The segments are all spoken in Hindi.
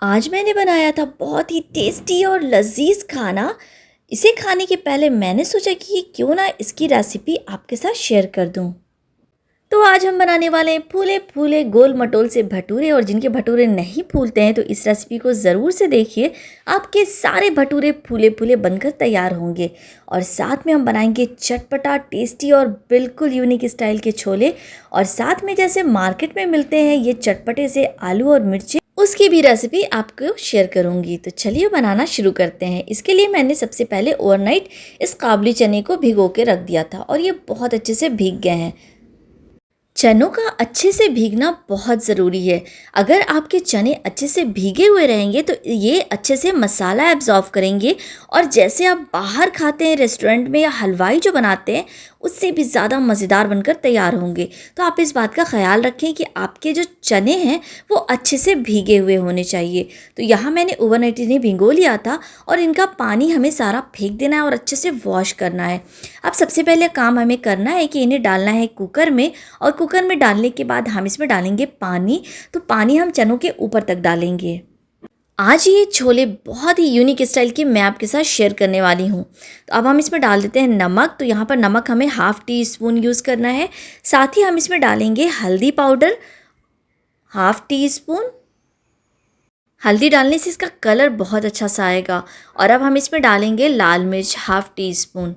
आज मैंने बनाया था बहुत ही टेस्टी और लजीज खाना। इसे खाने के पहले मैंने सोचा कि क्यों ना इसकी रेसिपी आपके साथ शेयर कर दूं। तो आज हम बनाने वाले हैं फूले फूले गोल मटोल से भटूरे, और जिनके भटूरे नहीं फूलते हैं तो इस रेसिपी को ज़रूर से देखिए। आपके सारे भटूरे फूले फूले बनकर तैयार होंगे। और साथ में हम बनाएंगे चटपटा टेस्टी और बिल्कुल यूनिक स्टाइल के छोले, और साथ में जैसे मार्केट में मिलते हैं ये चटपटे से आलू और मिर्ची, उसकी भी रेसिपी आपको शेयर करूंगी। तो चलिए बनाना शुरू करते हैं। इसके लिए मैंने सबसे पहले ओवरनाइट इस काबुली चने को भिगो के रख दिया था, और ये बहुत अच्छे से भीग गए हैं। चनों का अच्छे से भीगना बहुत ज़रूरी है। अगर आपके चने अच्छे से भीगे हुए रहेंगे तो ये अच्छे से मसाला एब्जॉर्व करेंगे, और जैसे आप बाहर खाते हैं रेस्टोरेंट में या हलवाई जो बनाते हैं उससे भी ज़्यादा मज़ेदार बनकर तैयार होंगे। तो आप इस बात का ख्याल रखें कि आपके जो चने हैं वो अच्छे से भीगे हुए होने चाहिए। तो यहाँ मैंने ओवरनाइट इन्हें भिगो लिया था, और इनका पानी हमें सारा फेंक देना है और अच्छे से वॉश करना है। अब सबसे पहले काम हमें करना है कि इन्हें डालना है कुकर में, और कुकर में डालने के बाद हम इसमें डालेंगे पानी। तो पानी हम चनों के ऊपर तक डालेंगे। आज ये छोले बहुत ही यूनिक स्टाइल की मैं आपके साथ शेयर करने वाली हूँ। तो अब हम इसमें डाल देते हैं नमक। तो यहाँ पर नमक हमें हाफ़ टी स्पून यूज़ करना है। साथ ही हम इसमें डालेंगे हल्दी पाउडर हाफ़ टी स्पून। हल्दी डालने से इसका कलर बहुत अच्छा सा आएगा। और अब हम इसमें डालेंगे लाल मिर्च हाफ़ टी स्पून।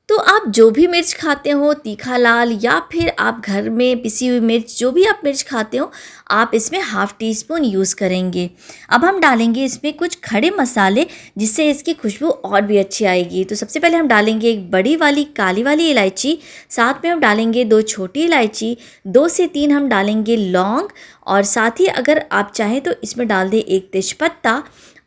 तो आप जो भी मिर्च खाते हो, तीखा लाल या फिर आप घर में पिसी हुई मिर्च, जो भी आप मिर्च खाते हो आप इसमें हाफ़ टी स्पून यूज़ करेंगे। अब हम डालेंगे इसमें कुछ खड़े मसाले, जिससे इसकी खुशबू और भी अच्छी आएगी। तो सबसे पहले हम डालेंगे एक बड़ी वाली काली वाली इलायची, साथ में हम डालेंगे 2 छोटी इलायची, 2 से 3 हम डालेंगे लौंग, और साथ ही अगर आप चाहें तो इसमें डाल दें 1 तेजपत्ता।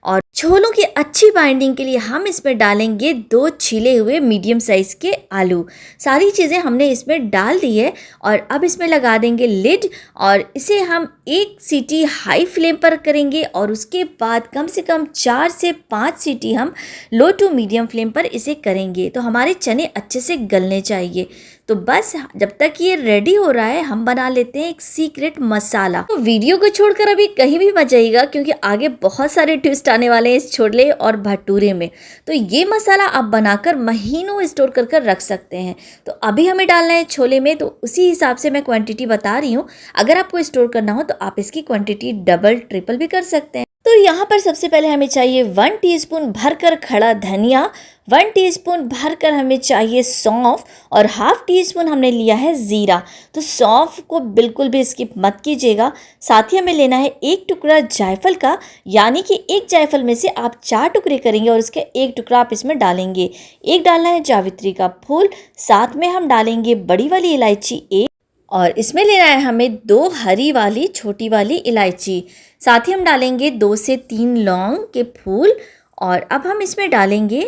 और छोलों की अच्छी बाइंडिंग के लिए हम इसमें डालेंगे 2 छीले हुए मीडियम साइज़ के आलू। सारी चीज़ें हमने इसमें डाल दी है, और अब इसमें लगा देंगे लिड, और इसे हम 1 सीटी हाई फ्लेम पर करेंगे, और उसके बाद कम से कम 4 से 5 सीटी हम लो टू मीडियम फ्लेम पर इसे करेंगे। तो हमारे चने अच्छे से गलने चाहिए। तो बस जब तक ये रेडी हो रहा है हम बना लेते हैं एक सीक्रेट मसाला। तो वीडियो को छोड़कर अभी कहीं भी मत जाइएगा, क्योंकि आगे बहुत सारे ट्विस्ट आने वाले हैं इस छोले और भटूरे में। तो ये मसाला आप बनाकर महीनों स्टोर कर कर रख सकते हैं। तो अभी हमें डालना है छोले में, तो उसी हिसाब से मैं क्वांटिटी बता रही हूँ। अगर आपको स्टोर करना हो तो आप इसकी क्वांटिटी डबल ट्रिपल भी कर सकते हैं। तो यहाँ पर सबसे पहले हमें चाहिए 1 टीस्पून भरकर खड़ा धनिया, 1 टीस्पून भरकर हमें चाहिए सौंफ, और हाफ़ टी स्पून हमने लिया है ज़ीरा। तो सौंफ को बिल्कुल भी स्किप मत कीजिएगा। साथ ही हमें लेना है 1 टुकड़ा जायफल का, यानी कि एक जायफल में से आप 4 टुकड़े करेंगे और उसके 1 टुकड़ा आप इसमें डालेंगे। एक डालना है जावित्री का फूल, साथ में हम डालेंगे बड़ी वाली इलायची 1, और इसमें लेना है हमें 2 हरी वाली छोटी वाली इलायची। साथ ही हम डालेंगे 2 से 3 लौंग के फूल, और अब हम इसमें डालेंगे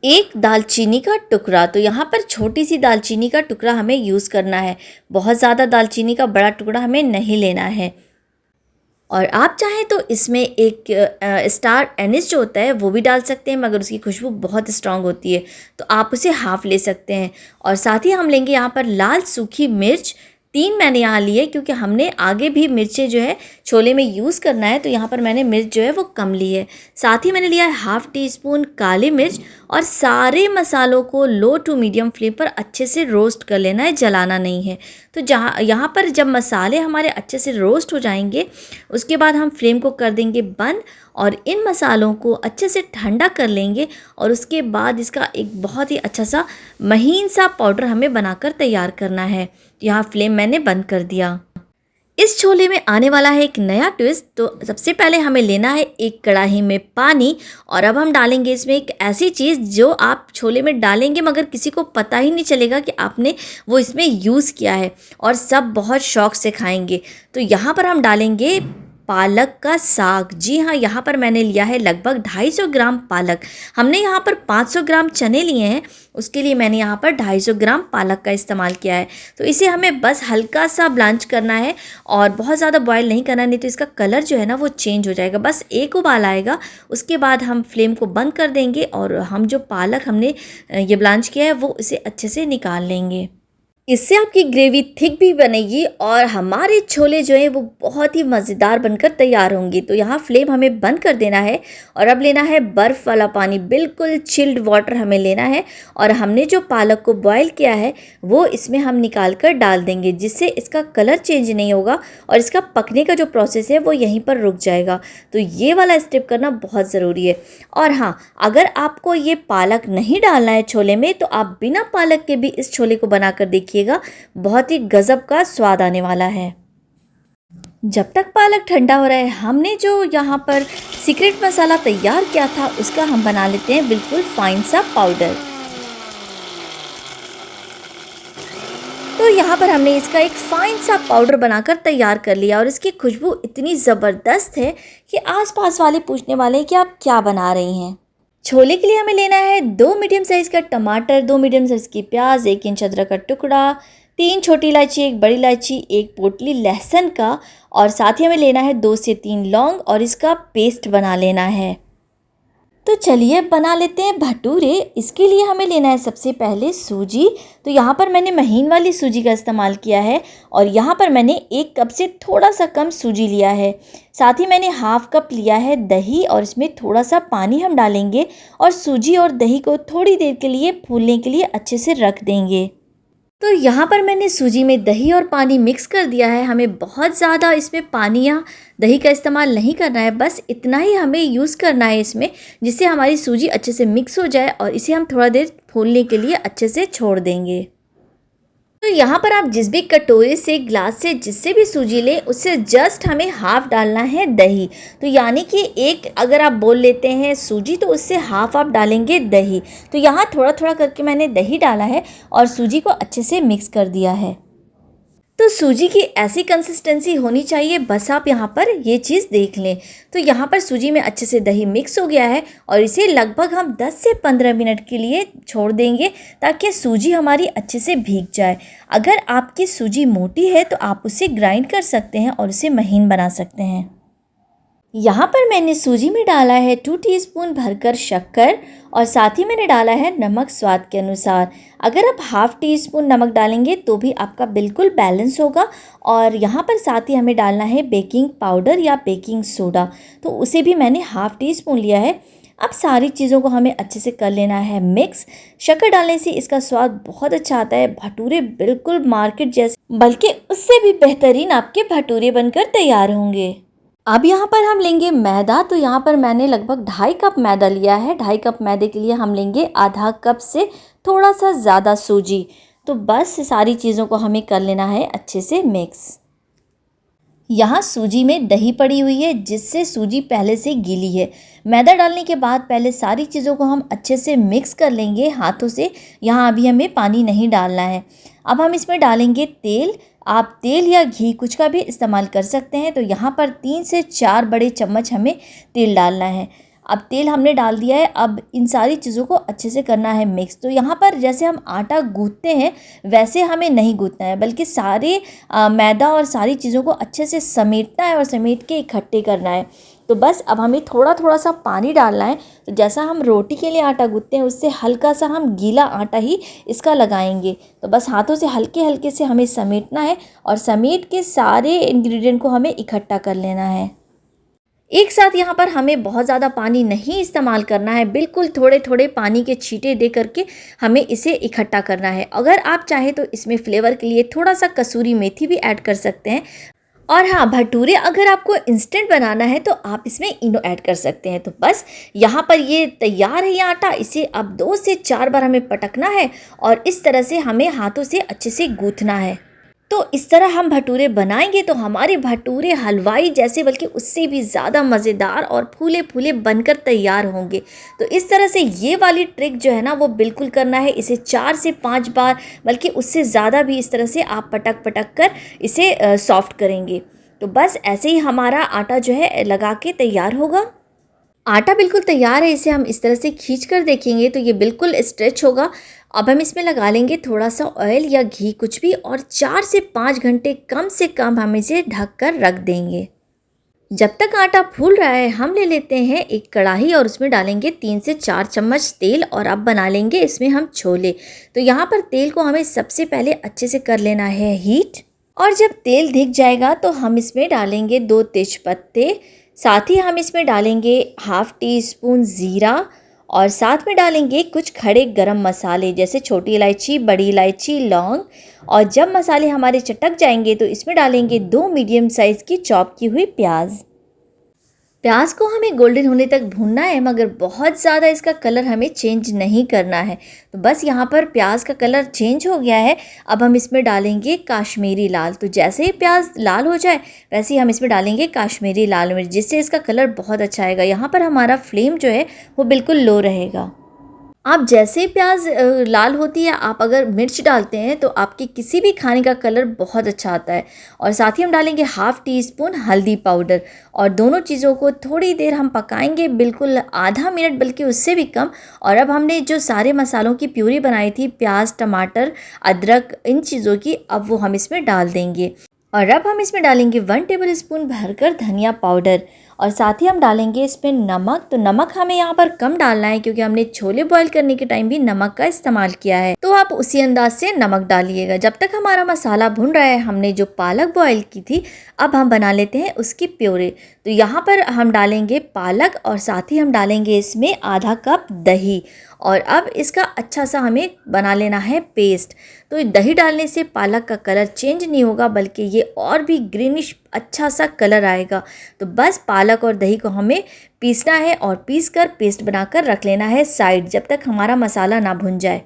1 दालचीनी का टुकड़ा। तो यहाँ पर छोटी सी दालचीनी का टुकड़ा हमें यूज़ करना है, बहुत ज़्यादा दालचीनी का बड़ा टुकड़ा हमें नहीं लेना है। और आप चाहें तो इसमें एक स्टार एनिस जो होता है वो भी डाल सकते हैं, मगर उसकी खुशबू बहुत स्ट्रांग होती है, तो आप उसे हाफ़ ले सकते हैं। और साथ ही हम लेंगे यहाँ पर लाल सूखी मिर्च 3 मैंने यहाँ ली है, क्योंकि हमने आगे भी मिर्चें जो है छोले में यूज़ करना है, तो यहाँ पर मैंने मिर्च जो है वो कम ली है। साथ ही मैंने लिया है हाफ़ टी स्पून काली मिर्च, और सारे मसालों को लो टू मीडियम फ्लेम पर अच्छे से रोस्ट कर लेना है, जलाना नहीं है। तो यहाँ पर जब मसाले हमारे अच्छे से रोस्ट हो जाएंगे उसके बाद हम फ्लेम को कर देंगे बंद, और इन मसालों को अच्छे से ठंडा कर लेंगे, और उसके बाद इसका एक बहुत ही अच्छा सा महीन सा पाउडर हमें बनाकर तैयार करना है। यहाँ फ्लेम मैंने बंद कर दिया। इस छोले में आने वाला है एक नया ट्विस्ट। तो सबसे पहले हमें लेना है एक कढ़ाई में पानी, और अब हम डालेंगे इसमें एक ऐसी चीज़ जो आप छोले में डालेंगे मगर किसी को पता ही नहीं चलेगा कि आपने वो इसमें यूज़ किया है, और सब बहुत शौक़ से खाएंगे। तो यहाँ पर हम डालेंगे पालक का साग। जी हाँ, यहाँ पर मैंने लिया है लगभग 250 ग्राम पालक। हमने यहाँ पर 500 ग्राम चने लिए हैं, उसके लिए मैंने यहाँ पर 250 ग्राम पालक का इस्तेमाल किया है। तो इसे हमें बस हल्का सा ब्लांच करना है, और बहुत ज़्यादा बॉयल नहीं करना, नहीं तो इसका कलर जो है ना वो चेंज हो जाएगा। बस एक उबाल आएगा, उसके बाद हम फ्लेम को बंद कर देंगे, और हम जो पालक हमने ये ब्लांच किया है वो इसे अच्छे से निकाल लेंगे। इससे आपकी ग्रेवी थिक भी बनेगी और हमारे छोले जो हैं वो बहुत ही मज़ेदार बनकर तैयार होंगे। तो यहाँ फ्लेम हमें बंद कर देना है और अब लेना है बर्फ़ वाला पानी, बिल्कुल चिल्ड वाटर हमें लेना है और हमने जो पालक को बॉयल किया है वो इसमें हम निकाल कर डाल देंगे, जिससे इसका कलर चेंज नहीं होगा और इसका पकने का जो प्रोसेस है वो यहीं पर रुक जाएगा। तो ये वाला स्टेप करना बहुत ज़रूरी है। और हाँ, अगर आपको ये पालक नहीं डालना है छोले में तो आप बिना पालक के भी इस छोले को बनाकर देखिए, बहुत ही गजब का स्वाद आने वाला है। जब तक पालक ठंडा हो रहा है, हमने जो यहाँ पर सीक्रेट मसाला तैयार किया था उसका हम बना लेते हैं बिल्कुल फाइन सा पाउडर। तो यहाँ पर हमने इसका एक फाइन सा पाउडर बनाकर तैयार कर लिया और इसकी खुशबू इतनी ज़बरदस्त है कि आसपास वाले पूछने वाले हैं कि आप क्या बना रही हैं। छोले के लिए हमें लेना है 2 मीडियम साइज़ का टमाटर, 2 मीडियम साइज़ की प्याज, 1 इंच अदरक का टुकड़ा, 3 छोटी इलायची, 1 बड़ी इलायची, 1 पोटली लहसुन का और साथ ही हमें लेना है 2 से 3 लौंग और इसका पेस्ट बना लेना है। तो चलिए बना लेते हैं भटूरे। इसके लिए हमें लेना है सबसे पहले सूजी। तो यहाँ पर मैंने महीन वाली सूजी का इस्तेमाल किया है और यहाँ पर मैंने 1 कप से थोड़ा सा कम सूजी लिया है। साथ ही मैंने हाफ कप लिया है दही और इसमें थोड़ा सा पानी हम डालेंगे और सूजी और दही को थोड़ी देर के लिए फूलने के लिए अच्छे से रख देंगे। तो यहाँ पर मैंने सूजी में दही और पानी मिक्स कर दिया है। हमें बहुत ज़्यादा इसमें पानी या दही का इस्तेमाल नहीं करना है, बस इतना ही हमें यूज़ करना है इसमें, जिससे हमारी सूजी अच्छे से मिक्स हो जाए और इसे हम थोड़ा देर फूलने के लिए अच्छे से छोड़ देंगे। तो यहाँ पर आप जिस भी कटोरे से, ग्लास से, जिससे भी सूजी लें उससे जस्ट हमें हाफ़ डालना है दही। तो यानी कि एक अगर आप बोल लेते हैं सूजी तो उससे हाफ़ आप डालेंगे दही। तो यहाँ थोड़ा थोड़ा करके मैंने दही डाला है और सूजी को अच्छे से मिक्स कर दिया है। तो सूजी की ऐसी कंसिस्टेंसी होनी चाहिए, बस आप यहाँ पर ये चीज़ देख लें। तो यहाँ पर सूजी में अच्छे से दही मिक्स हो गया है और इसे लगभग हम 10 से 15 मिनट के लिए छोड़ देंगे ताकि सूजी हमारी अच्छे से भीग जाए। अगर आपकी सूजी मोटी है तो आप उसे ग्राइंड कर सकते हैं और उसे महीन बना सकते हैं। यहाँ पर मैंने सूजी में डाला है 2 टीस्पून भरकर शक्कर और साथ ही मैंने डाला है नमक स्वाद के अनुसार। अगर आप हाफ़ टी स्पून नमक डालेंगे तो भी आपका बिल्कुल बैलेंस होगा। और यहाँ पर साथ ही हमें डालना है बेकिंग पाउडर या बेकिंग सोडा, तो उसे भी मैंने हाफ़ टी स्पून लिया है। अब सारी चीज़ों को हमें अच्छे से कर लेना है मिक्स। शक्कर डालने से इसका स्वाद बहुत अच्छा आता है, भटूरे बिल्कुल मार्केट जैसे, बल्कि उससे भी बेहतरीन आपके भटूरे बनकर तैयार होंगे। अब यहाँ पर हम लेंगे मैदा। तो यहाँ पर मैंने लगभग 2.5 कप मैदा लिया है। 2.5 कप मैदे के लिए हम लेंगे आधा कप से थोड़ा सा ज़्यादा सूजी। तो बस सारी चीज़ों को हमें कर लेना है अच्छे से मिक्स। यहाँ सूजी में दही पड़ी हुई है जिससे सूजी पहले से गीली है। मैदा डालने के बाद पहले सारी चीज़ों को हम अच्छे से मिक्स कर लेंगे हाथों से। यहाँ अभी हमें पानी नहीं डालना है। अब हम इसमें डालेंगे तेल। आप तेल या घी कुछ का भी इस्तेमाल कर सकते हैं। तो यहाँ पर 3 से 4 बड़े चम्मच हमें तेल डालना है। अब तेल हमने डाल दिया है। अब इन सारी चीज़ों को अच्छे से करना है मिक्स। तो यहाँ पर जैसे हम आटा गूँथते हैं वैसे हमें नहीं गूँथना है, बल्कि सारे मैदा और सारी चीज़ों को अच्छे से समेटना है और समेट के इकट्ठे करना है। तो बस अब हमें थोड़ा थोड़ा सा पानी डालना है। तो जैसा हम रोटी के लिए आटा गूँथते हैं उससे हल्का सा हम गीला आटा ही इसका लगाएंगे। तो बस हाथों से हल्के हल्के से हमें समेटना है और समेट के सारे इंग्रेडिएंट को हमें इकट्ठा कर लेना है एक साथ। यहाँ पर हमें बहुत ज़्यादा पानी नहीं इस्तेमाल करना है, बिल्कुल थोड़े थोड़े पानी के छींटे दे करके हमें इसे इकट्ठा करना है। अगर आप चाहे तो इसमें फ्लेवर के लिए थोड़ा सा कसूरी मेथी भी ऐड कर सकते हैं। और हाँ, भटूरे अगर आपको इंस्टेंट बनाना है तो आप इसमें इनो ऐड कर सकते हैं। तो बस यहाँ पर ये तैयार है ये आटा। इसे अब 2 से 4 बार हमें पटकना है और इस तरह से हमें हाथों से अच्छे से गूँथना है। तो इस तरह हम भटूरे बनाएंगे तो हमारे भटूरे हलवाई जैसे, बल्कि उससे भी ज़्यादा मज़ेदार और फूले फूले बनकर तैयार होंगे। तो इस तरह से ये वाली ट्रिक जो है ना वो बिल्कुल करना है। इसे 4 से 5 बार, बल्कि उससे ज़्यादा भी इस तरह से आप पटक पटक कर इसे सॉफ्ट करेंगे। तो बस ऐसे ही हमारा आटा जो है लगा के तैयार होगा। आटा बिल्कुल तैयार है। इसे हम इस तरह से खींच कर देखेंगे तो ये बिल्कुल स्ट्रेच होगा। अब हम इसमें लगा लेंगे थोड़ा सा ऑयल या घी कुछ भी और 4 से 5 घंटे कम से कम हम इसे ढक कर रख देंगे। जब तक आटा फूल रहा है हम ले लेते हैं एक कढ़ाई और उसमें डालेंगे 3 से 4 चम्मच तेल और अब बना लेंगे इसमें हम छोले। तो यहाँ पर तेल को हमें सबसे पहले अच्छे से कर लेना है हीट, और जब तेल दिख जाएगा तो हम इसमें डालेंगे 2 तेजपत्ते, साथ ही हम इसमें डालेंगे हाफ़ टी स्पून ज़ीरा और साथ में डालेंगे कुछ खड़े गरम मसाले जैसे छोटी इलायची, बड़ी इलायची, लौंग। और जब मसाले हमारे चटक जाएंगे तो इसमें डालेंगे 2 मीडियम साइज़ की चॉप की हुई प्याज। प्याज को हमें गोल्डन होने तक भूनना है, मगर बहुत ज़्यादा इसका कलर हमें चेंज नहीं करना है। तो बस यहाँ पर प्याज का कलर चेंज हो गया है। अब हम इसमें डालेंगे काश्मीरी लाल। तो जैसे ही प्याज लाल हो जाए वैसे ही हम इसमें डालेंगे काश्मीरी लाल मिर्च, जिससे इसका कलर बहुत अच्छा आएगा। यहाँ पर हमारा फ्लेम जो है वो बिल्कुल लो रहेगा। आप जैसे ही प्याज लाल होती है, आप अगर मिर्च डालते हैं तो आपके किसी भी खाने का कलर बहुत अच्छा आता है। और साथ ही हम डालेंगे हाफ़ टी स्पून हल्दी पाउडर, और दोनों चीज़ों को थोड़ी देर हम पकाएंगे, बिल्कुल आधा मिनट बल्कि उससे भी कम। और अब हमने जो सारे मसालों की प्यूरी बनाई थी, प्याज, टमाटर, अदरक, इन चीज़ों की, अब वो हम इसमें डाल देंगे। और अब हम इसमें डालेंगे 1 टेबल स्पून भरकर धनिया पाउडर, और साथ ही हम डालेंगे इसमें नमक। तो नमक हमें यहाँ पर कम डालना है क्योंकि हमने छोले बॉईल करने के टाइम भी नमक का इस्तेमाल किया है, तो आप उसी अंदाज से नमक डालिएगा। जब तक हमारा मसाला भुन रहा है, हमने जो पालक बॉईल की थी अब हम बना लेते हैं उसकी प्योरे। तो यहाँ पर हम डालेंगे पालक और साथ ही हम डालेंगे इसमें आधा कप दही, और अब इसका अच्छा सा हमें बना लेना है पेस्ट। तो दही डालने से पालक का कलर चेंज नहीं होगा, बल्कि ये और भी ग्रीनिश अच्छा सा कलर आएगा। तो बस पालक और दही को हमें पीसना है और पीस कर पेस्ट बनाकर रख लेना है साइड, जब तक हमारा मसाला ना भुन जाए।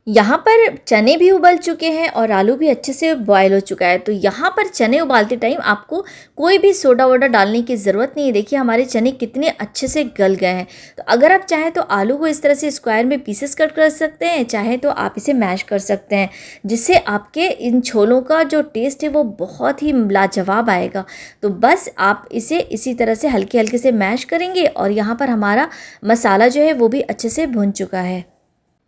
यहाँ पर चने भी उबल चुके हैं और आलू भी अच्छे से बॉयल हो चुका है। तो यहाँ पर चने उबालते टाइम आपको कोई भी सोडा वोडा डालने की ज़रूरत नहीं है। देखिए हमारे चने कितने अच्छे से गल गए हैं। तो अगर आप चाहें तो आलू को इस तरह से स्क्वायर में पीसेस कट कर सकते हैं, चाहे तो आप इसे मैश कर सकते हैं, जिससे आपके इन छोलों का जो टेस्ट है वो बहुत ही लाजवाब आएगा। तो बस आप इसे इसी तरह से हल्के हल्के से मैश करेंगे, और यहाँ पर हमारा मसाला जो है वो भी अच्छे से भुन चुका है।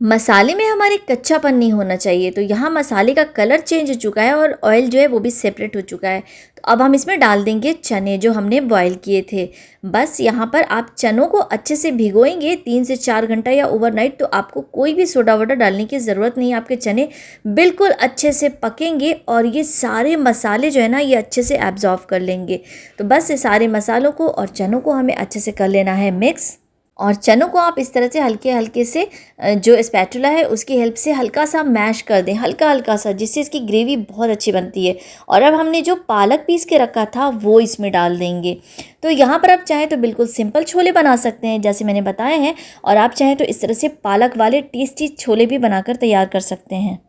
मसाले में हमारे कच्चापन नहीं होना चाहिए। तो यहाँ मसाले का कलर चेंज हो चुका है और ऑयल जो है वो भी सेपरेट हो चुका है। तो अब हम इसमें डाल देंगे चने जो हमने बॉईल किए थे। बस यहाँ पर आप चनों को अच्छे से भिगोएंगे 3 से 4 घंटा या ओवरनाइट। तो आपको कोई भी सोडा वोडा डालने की ज़रूरत नहीं है। आपके चने बिल्कुल अच्छे से पकेंगे और ये सारे मसाले जो है ना ये अच्छे से एब्जॉर्व कर लेंगे। तो बस ये सारे मसालों को और चनों को हमें अच्छे से कर लेना है मिक्स। और चनों को आप इस तरह से हल्के हल्के से जो स्पैटुला है उसकी हेल्प से हल्का सा मैश कर दें, हल्का हल्का सा, जिससे इसकी ग्रेवी बहुत अच्छी बनती है। और अब हमने जो पालक पीस के रखा था वो इसमें डाल देंगे। तो यहाँ पर आप चाहें तो बिल्कुल सिंपल छोले बना सकते हैं जैसे मैंने बताए हैं, और आप चाहें तो इस तरह से पालक वाले टेस्टी छोले भी बनाकर तैयार कर सकते हैं।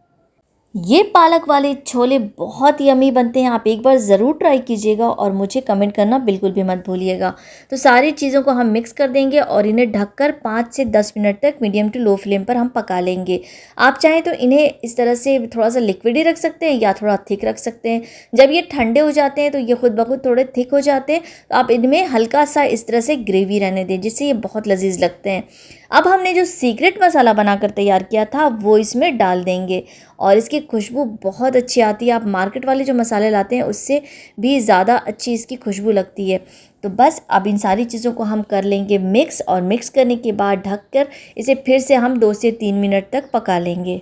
ये पालक वाले छोले बहुत यम्मी बनते हैं। आप एक बार ज़रूर ट्राई कीजिएगा और मुझे कमेंट करना बिल्कुल भी मत भूलिएगा। तो सारी चीज़ों को हम मिक्स कर देंगे और इन्हें ढककर 5 से 10 मिनट तक मीडियम टू लो फ्लेम पर हम पका लेंगे। आप चाहें तो इन्हें इस तरह से थोड़ा सा लिक्विड ही रख सकते हैं या थोड़ा थिक रख सकते हैं। जब ये ठंडे हो जाते हैं तो ये खुद ब खुद थोड़े थिक हो जाते हैं। तो आप इनमें हल्का सा इस तरह से ग्रेवी रहने दें, जिससे ये बहुत लजीज लगते हैं। अब हमने जो सीक्रेट मसाला बनाकर तैयार किया था वो इसमें डाल देंगे, और इसकी खुशबू बहुत अच्छी आती है। आप मार्केट वाले जो मसाले लाते हैं उससे भी ज़्यादा अच्छी इसकी खुशबू लगती है। तो बस अब इन सारी चीज़ों को हम कर लेंगे मिक्स, और मिक्स करने के बाद ढककर इसे फिर से हम 2 से 3 मिनट तक पका लेंगे।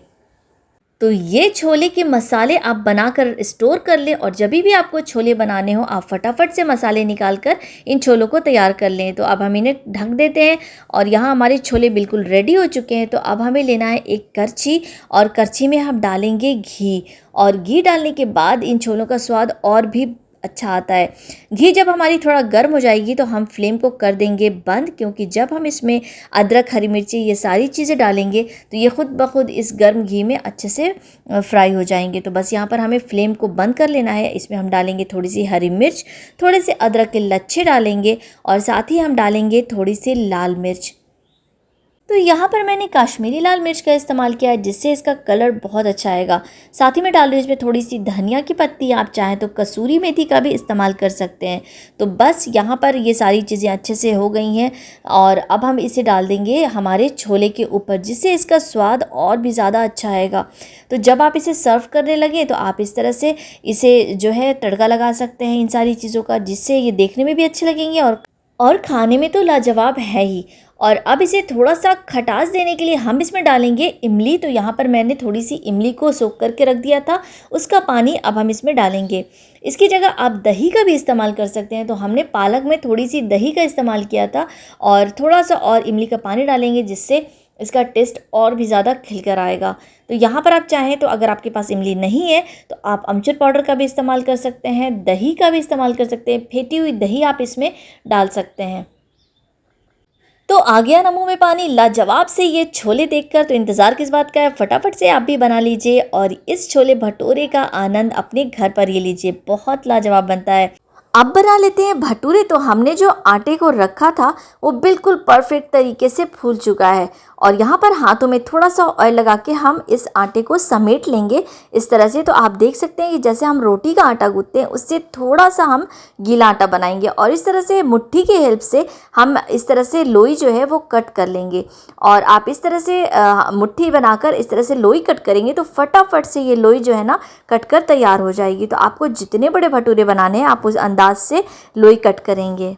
तो ये छोले के मसाले आप बनाकर स्टोर कर लें, और जब भी आपको छोले बनाने हो आप फटाफट से मसाले निकाल कर इन छोलों को तैयार कर लें। तो अब हम इन्हें ढक देते हैं, और यहाँ हमारे छोले बिल्कुल रेडी हो चुके हैं। तो अब हमें लेना है एक करछी, और करछी में हम डालेंगे घी, और घी डालने के बाद इन छोलों का स्वाद और भी अच्छा आता है। घी जब हमारी थोड़ा गर्म हो जाएगी तो हम फ्लेम को कर देंगे बंद, क्योंकि जब हम इसमें अदरक, हरी मिर्ची ये सारी चीज़ें डालेंगे तो ये खुद ब खुद इस गर्म घी में अच्छे से फ्राई हो जाएंगे। तो बस यहाँ पर हमें फ्लेम को बंद कर लेना है। इसमें हम डालेंगे थोड़ी सी हरी मिर्च, थोड़े से अदरक के लच्छे डालेंगे, और साथ ही हम डालेंगे थोड़ी सी लाल मिर्च। तो यहाँ पर मैंने कश्मीरी लाल मिर्च का इस्तेमाल किया है, जिससे इसका कलर बहुत अच्छा आएगा। साथ ही मैं डाल रही हूँ इसमें थोड़ी सी धनिया की पत्ती, आप चाहें तो कसूरी मेथी का भी इस्तेमाल कर सकते हैं। तो बस यहाँ पर ये सारी चीज़ें अच्छे से हो गई हैं और अब हम इसे डाल देंगे हमारे छोले के ऊपर, जिससे इसका स्वाद और भी ज़्यादा अच्छा आएगा। तो जब आप इसे सर्व करने लगे तो आप इस तरह से इसे जो है तड़का लगा सकते हैं इन सारी चीज़ों का, जिससे ये देखने में भी अच्छे लगेंगे और खाने में तो लाजवाब है ही। और अब इसे थोड़ा सा खटास देने के लिए हम इसमें डालेंगे इमली। तो यहाँ पर मैंने थोड़ी सी इमली को सोख करके रख दिया था, उसका पानी अब हम इसमें डालेंगे। इसकी जगह आप दही का भी इस्तेमाल कर सकते हैं। तो हमने पालक में थोड़ी सी दही का इस्तेमाल किया था और थोड़ा सा और इमली का पानी डालेंगे, जिससे इसका टेस्ट और भी ज़्यादा खिलकर आएगा। तो यहाँ पर आप चाहें तो अगर आपके पास इमली नहीं है तो आप अमचूर पाउडर का भी इस्तेमाल कर सकते हैं, दही का भी इस्तेमाल कर सकते हैं, फेंटी हुई दही आप इसमें डाल सकते हैं। तो आ गया ना मुँह में पानी लाजवाब से ये छोले देखकर। तो इंतज़ार किस बात का है, फटाफट से आप भी बना लीजिए और इस छोले भटूरे का आनंद अपने घर पर ये लीजिए, बहुत लाजवाब बनता है। अब बना लेते हैं भटूरे। तो हमने जो आटे को रखा था वो बिल्कुल परफेक्ट तरीके से फूल चुका है और यहाँ पर हाथों में थोड़ा सा ऑयल लगा के हम इस आटे को समेट लेंगे इस तरह से। तो आप देख सकते हैं कि जैसे हम रोटी का आटा गूंथते हैं उससे थोड़ा सा हम गीला आटा बनाएंगे और इस तरह से मुट्ठी की हेल्प से हम इस तरह से लोई जो है वो कट कर लेंगे। और आप इस तरह से मुट्ठी बनाकर इस तरह से लोई कट करेंगे तो फटाफट से ये लोई जो है ना कट कर तैयार हो जाएगी। तो आपको जितने बड़े भटूरे बनाने हैं आप उस अंदाज से लोई कट करेंगे।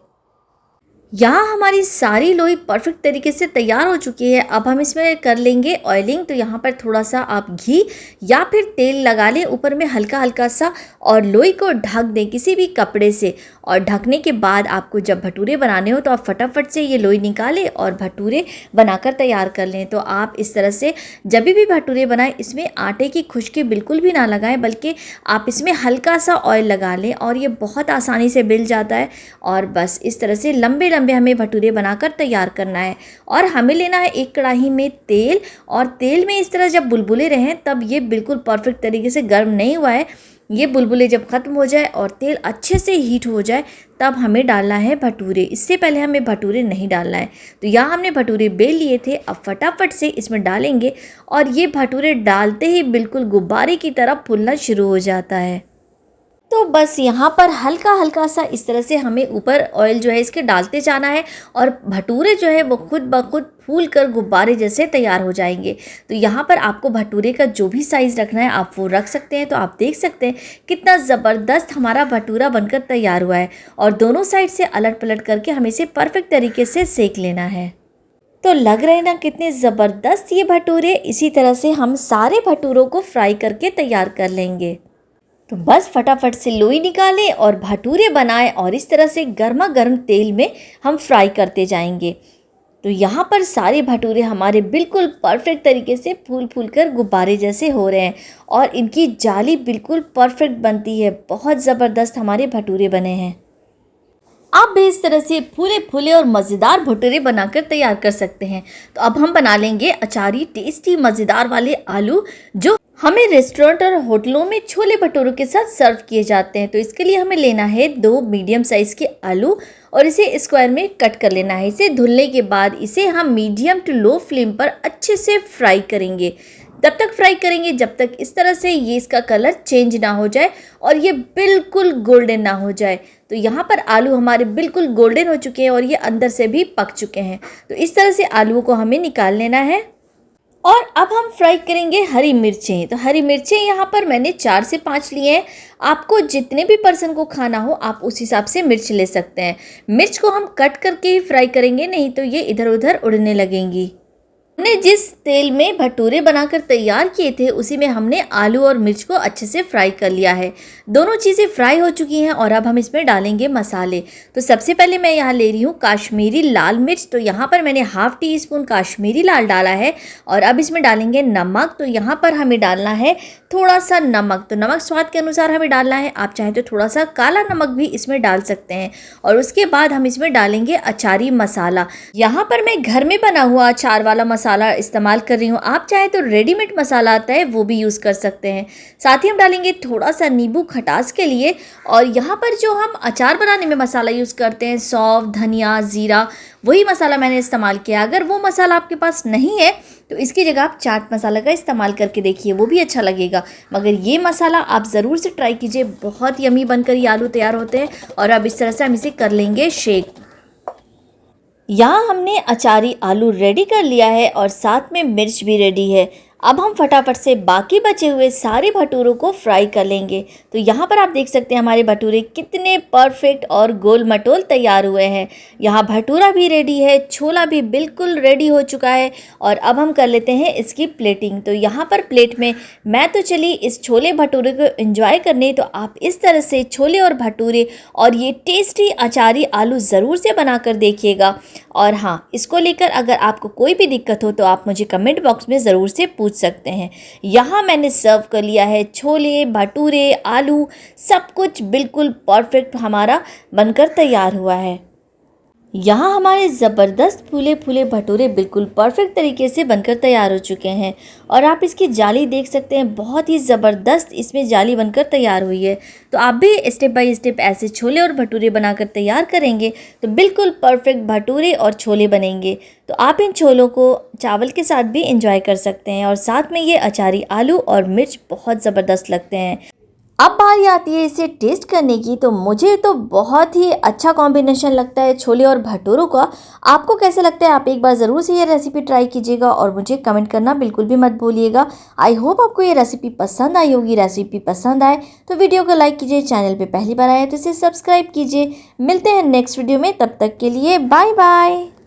यहाँ हमारी सारी लोई परफेक्ट तरीके से तैयार हो चुकी है। अब हम इसमें कर लेंगे ऑयलिंग। तो यहाँ पर थोड़ा सा आप घी या फिर तेल लगा लें ऊपर में हल्का हल्का सा और लोई को ढक दें किसी भी कपड़े से। और ढकने के बाद आपको जब भटूरे बनाने हो तो आप फटाफट से ये लोई निकालें और भटूरे बनाकर तैयार कर लें। तो आप इस तरह से जब भी भटूरे बनाएं इसमें आटे की खुशकी बिल्कुल भी ना लगाएं, बल्कि आप इसमें हल्का सा ऑयल लगा लें और ये बहुत आसानी से मिल जाता है। और बस इस तरह से लंबे लंबे हमें भटूरे बनाकर तैयार करना है। और हमें लेना है एक कढ़ाई में तेल और तेल में इस तरह जब बुलबुले रहें तब ये बिल्कुल परफेक्ट तरीके से गर्म नहीं हुआ है। ये बुलबुले जब ख़त्म हो जाए और तेल अच्छे से हीट हो जाए तब हमें डालना है भटूरे। इससे पहले हमें भटूरे नहीं डालना है। तो यहाँ हमने भटूरे बेल लिए थे, अब फटाफट से इसमें डालेंगे और ये भटूरे डालते ही बिल्कुल गुब्बारे की तरह फूलना शुरू हो जाता है। तो बस यहाँ पर हल्का हल्का सा इस तरह से हमें ऊपर ऑयल जो है इसके डालते जाना है और भटूरे जो है वो खुद ब खुद फूल कर गुब्बारे जैसे तैयार हो जाएंगे। तो यहाँ पर आपको भटूरे का जो भी साइज़ रखना है आप वो रख सकते हैं। तो आप देख सकते हैं कितना ज़बरदस्त हमारा भटूरा बनकर तैयार हुआ है और दोनों साइड से अलट पलट करके हमें इसे परफेक्ट तरीके से सेक लेना है। तो लग रहे हैं ना कितने ज़बरदस्त ये भटूरे। इसी तरह से हम सारे भटूरों को फ्राई करके तैयार कर लेंगे। तो बस फटाफट से लोई निकालें और भटूरे बनाएं और इस तरह से गर्मा गर्म तेल में हम फ्राई करते जाएंगे। तो यहाँ पर सारे भटूरे हमारे बिल्कुल परफेक्ट तरीके से फूल फूल कर गुब्बारे जैसे हो रहे हैं और इनकी जाली बिल्कुल परफेक्ट बनती है। बहुत ज़बरदस्त हमारे भटूरे बने हैं। आप भी इस तरह से फूले फूले और मज़ेदार भटूरे बनाकर तैयार कर सकते हैं। तो अब हम बना लेंगे अचारी टेस्टी मज़ेदार वाले आलू, जो हमें रेस्टोरेंट और होटलों में छोले भटूरों के साथ सर्व किए जाते हैं। तो इसके लिए हमें लेना है 2 मीडियम साइज़ के आलू और इसे स्क्वायर में कट कर लेना है। इसे धुलने के बाद इसे हम मीडियम टू लो फ्लेम पर अच्छे से फ्राई करेंगे। तब तक फ्राई करेंगे जब तक इस तरह से ये इसका कलर चेंज ना हो जाए और ये बिल्कुल गोल्डन ना हो जाए। तो यहाँ पर आलू हमारे बिल्कुल गोल्डन हो चुके हैं और ये अंदर से भी पक चुके हैं। तो इस तरह से आलूओं को हमें निकाल लेना है। और अब हम फ्राई करेंगे हरी मिर्चें। तो हरी मिर्चें यहाँ पर मैंने 4 से 5 लिए हैं। आपको जितने भी पर्सन को खाना हो आप उस हिसाब से मिर्च ले सकते हैं। मिर्च को हम कट करके ही फ्राई करेंगे, नहीं तो ये इधर उधर उड़ने लगेंगी। हमने जिस तेल में भटूरे बनाकर तैयार किए थे उसी में हमने आलू और मिर्च को अच्छे से फ्राई कर लिया है। दोनों चीज़ें फ्राई हो चुकी हैं और अब हम इसमें डालेंगे मसाले। तो सबसे पहले मैं यहाँ ले रही हूँ काश्मीरी लाल मिर्च। तो यहाँ पर मैंने ½ टीस्पून काश्मीरी लाल डाला है और अब इसमें डालेंगे नमक। तो यहाँ पर हमें डालना है थोड़ा सा नमक। तो नमक स्वाद के अनुसार हमें डालना है, आप चाहें तो थोड़ा सा काला नमक भी इसमें डाल सकते हैं। और उसके बाद हम इसमें डालेंगे अचारी मसाला। यहाँ पर मैं घर में बना हुआ अचार वाला मसाला मसाला इस्तेमाल कर रही हूँ। आप चाहे तो रेडीमेड मसाला आता है वो भी यूज़ कर सकते हैं। साथ ही हम डालेंगे थोड़ा सा नींबू खटास के लिए। और यहाँ पर जो हम अचार बनाने में मसाला यूज़ करते हैं, सौंफ, धनिया, ज़ीरा, वही मसाला मैंने इस्तेमाल किया। अगर वो मसाला आपके पास नहीं है तो इसकी जगह आप चाट मसाला का इस्तेमाल करके देखिए, वो भी अच्छा लगेगा। मगर ये मसाला आप ज़रूर से ट्राई कीजिए, बहुत यमी बनकर ये आलू तैयार होते हैं। और अब इस तरह से हम इसे कर लेंगे शेक। यहाँ हमने अचारी आलू रेडी कर लिया है और साथ में मिर्च भी रेडी है। अब हम फटाफट से बाकी बचे हुए सारे भटूरों को फ्राई कर लेंगे। तो यहाँ पर आप देख सकते हैं हमारे भटूरे कितने परफेक्ट और गोल मटोल तैयार हुए हैं। यहाँ भटूरा भी रेडी है, छोला भी बिल्कुल रेडी हो चुका है। और अब हम कर लेते हैं इसकी प्लेटिंग। तो यहाँ पर प्लेट में मैं तो चली इस छोले भटूरे को एंजॉय करने। तो आप इस तरह से छोले और भटूरे और ये टेस्टी अचारी आलू ज़रूर से बनाकर देखिएगा। और हाँ, इसको लेकर अगर आपको कोई भी दिक्कत हो तो आप मुझे कमेंट बॉक्स में ज़रूर से पूछ सकते हैं। यहाँ मैंने सर्व कर लिया है छोले भटूरे, आलू, सब कुछ बिल्कुल परफेक्ट हमारा बनकर तैयार हुआ है। यहाँ हमारे ज़बरदस्त फूले फूले भटूरे बिल्कुल परफेक्ट तरीके से बनकर तैयार हो चुके हैं। और आप इसकी जाली देख सकते हैं, बहुत ही ज़बरदस्त इसमें जाली बनकर तैयार हुई है। तो आप भी स्टेप बाय स्टेप ऐसे छोले और भटूरे बनाकर तैयार करेंगे तो बिल्कुल परफेक्ट भटूरे और छोले बनेंगे। तो आप इन छोलों को चावल के साथ भी इंजॉय कर सकते हैं। और साथ में ये अचारी आलू और मिर्च बहुत ज़बरदस्त लगते हैं। अब बारी आती है इसे टेस्ट करने की। तो मुझे तो बहुत ही अच्छा कॉम्बिनेशन लगता है छोले और भटूरों का। आपको कैसे लगता है? आप एक बार ज़रूर से ये रेसिपी ट्राई कीजिएगा और मुझे कमेंट करना बिल्कुल भी मत भूलिएगा। आई होप आपको ये रेसिपी पसंद आई होगी। रेसिपी पसंद आए तो वीडियो को लाइक कीजिए, चैनल पर पहली बार आए तो इसे सब्सक्राइब कीजिए। मिलते हैं नेक्स्ट वीडियो में, तब तक के लिए बाय बाय।